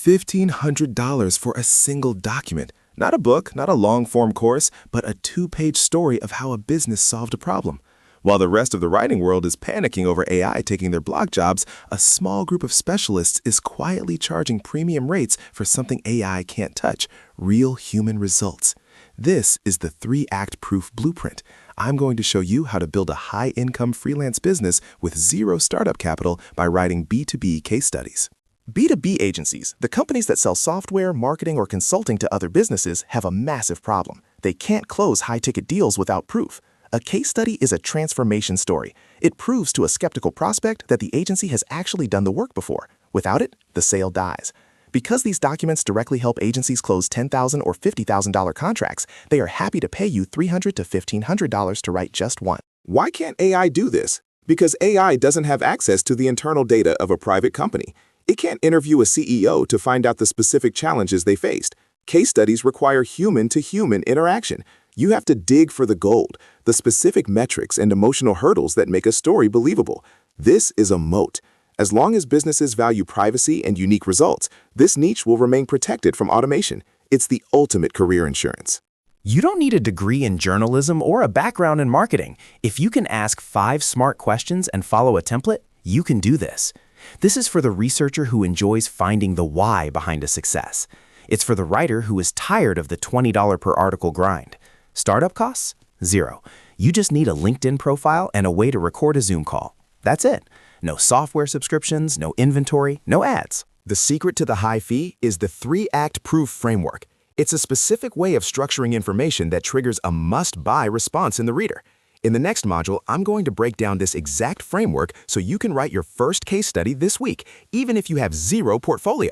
$1,500 for a single document. Not a book, not a long-form course, but a 2-page story of how a business solved a problem. While the rest of the writing world is panicking over AI taking their blog jobs, a small group of specialists is quietly charging premium rates for something AI can't touch: real human results. This is the 3-Act Proof Blueprint. I'm going to show you how to build a high-income freelance business with zero startup capital by writing B2B case studies. B2B agencies, the companies that sell software, marketing, or consulting to other businesses, have a massive problem. They can't close high-ticket deals without proof. A case study is a transformation story. It proves to a skeptical prospect that the agency has actually done the work before. Without it, the sale dies. Because these documents directly help agencies close $10,000 or $50,000 contracts, they are happy to pay you $300 to $1,500 to write just one. Why can't AI do this? Because AI doesn't have access to the internal data of a private company. It can't interview a CEO to find out the specific challenges they faced. Case studies require human-to-human interaction. You have to dig for the gold, the specific metrics and emotional hurdles that make a story believable. This is a moat. As long as businesses value privacy and unique results, this niche will remain protected from automation. It's the ultimate career insurance. You don't need a degree in journalism or a background in marketing. If you can ask 5 smart questions and follow a template, you can do this. This is for the researcher who enjoys finding the why behind a success. It's for the writer who is tired of the $20 per article grind. Startup costs? 0. You just need a LinkedIn profile and a way to record a Zoom call. That's it. No software subscriptions, no inventory, no ads. The secret to the high fee is the 3-Act Proof framework. It's a specific way of structuring information that triggers a must-buy response in the reader. In the next module, I'm going to break down this exact framework so you can write your first case study this week, even if you have 0 portfolio.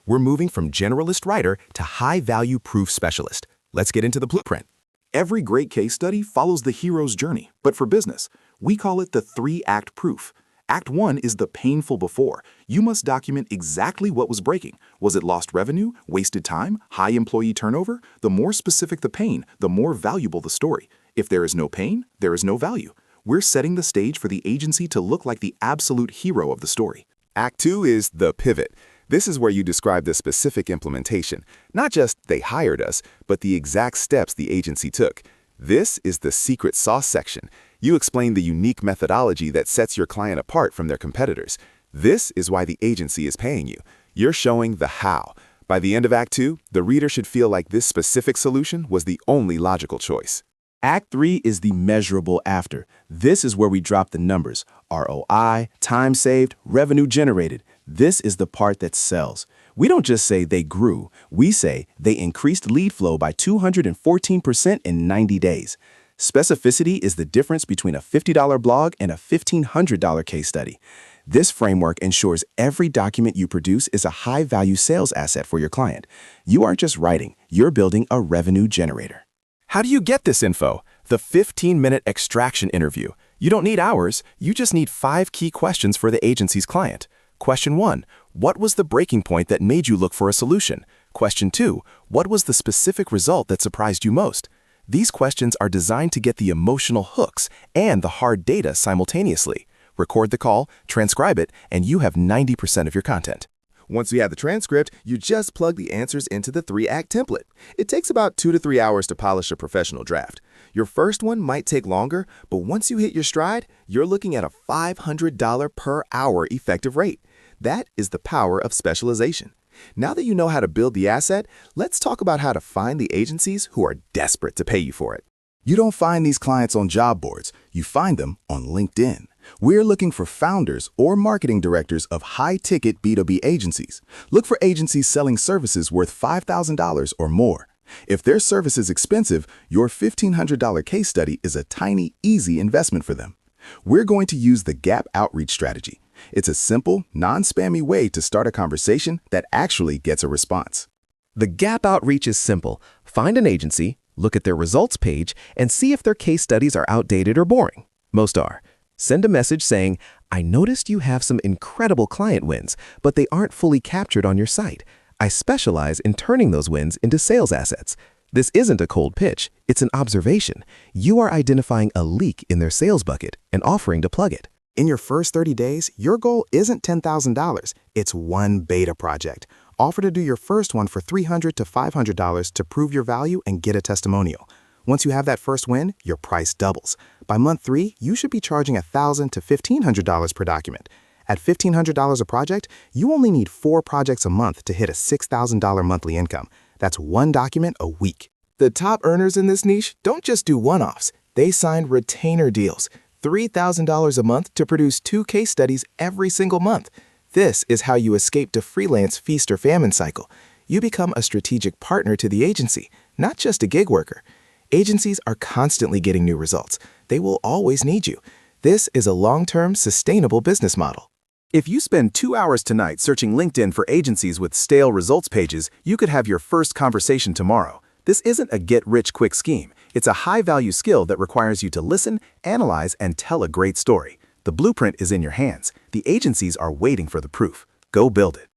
We're moving from generalist writer to high-value proof specialist. Let's get into the blueprint. Every great case study follows the hero's journey, but for business, we call it the 3-Act Proof. Act 1 is the painful before. You must document exactly what was breaking. Was it lost revenue, wasted time, high employee turnover? The more specific the pain, the more valuable the story. If there is no pain, there is no value. We're setting the stage for the agency to look like the absolute hero of the story. Act 2 is the pivot. This is where you describe the specific implementation, not just they hired us, but the exact steps the agency took. This is the secret sauce section. You explain the unique methodology that sets your client apart from their competitors. This is why the agency is paying you. You're showing the how. By the end of Act 2, the reader should feel like this specific solution was the only logical choice. Act 3 is the measurable after. This is where we drop the numbers: ROI, time saved, revenue generated. This is the part that sells. We don't just say they grew. We say they increased lead flow by 214% in 90 days. Specificity is the difference between a $50 blog and a $1,500 case study. This framework ensures every document you produce is a high-value sales asset for your client. You aren't just writing, you're building a revenue generator. How do you get this info? The 15-minute extraction interview. You don't need hours, you just need 5 key questions for the agency's client. Question 1, what was the breaking point that made you look for a solution? Question 2, what was the specific result that surprised you most? These questions are designed to get the emotional hooks and the hard data simultaneously. Record the call, transcribe it, and you have 90% of your content. Once you have the transcript, you just plug the answers into the 3-Act template. It takes about 2 to 3 hours to polish a professional draft. Your first one might take longer, but once you hit your stride, you're looking at a $500 per hour effective rate. That is the power of specialization. Now that you know how to build the asset, let's talk about how to find the agencies who are desperate to pay you for it. You don't find these clients on job boards, you find them on LinkedIn. We're looking for founders or marketing directors of high-ticket B2B agencies. Look for agencies selling services worth $5,000 or more. If their service is expensive, your $1,500 case study is a tiny, easy investment for them. We're going to use the Gap Outreach strategy. It's a simple, non-spammy way to start a conversation that actually gets a response. The Gap Outreach is simple. Find an agency, look at their results page, and see if their case studies are outdated or boring. Most are. Send a message saying, I noticed you have some incredible client wins, but they aren't fully captured on your site. I specialize in turning those wins into sales assets. This isn't a cold pitch, it's an observation. You are identifying a leak in their sales bucket and offering to plug it. In your first 30 days, your goal isn't $10,000, it's one beta project. Offer to do your first one for $300 to $500 to prove your value and get a testimonial. Once you have that first win, your price doubles. By month 3, you should be charging $1,000 to $1,500 per document. At $1,500 a project, you only need 4 projects a month to hit a $6,000 monthly income. That's 1 document a week. The top earners in this niche don't just do one-offs. They sign retainer deals, $3,000 a month to produce 2 case studies every single month. This is how you escape the freelance feast or famine cycle. You become a strategic partner to the agency, not just a gig worker. Agencies are constantly getting new results. They will always need you. This is a long-term, sustainable business model. If you spend 2 hours tonight searching LinkedIn for agencies with stale results pages, you could have your first conversation tomorrow. This isn't a get-rich-quick scheme. It's a high-value skill that requires you to listen, analyze, and tell a great story. The blueprint is in your hands. The agencies are waiting for the proof. Go build it.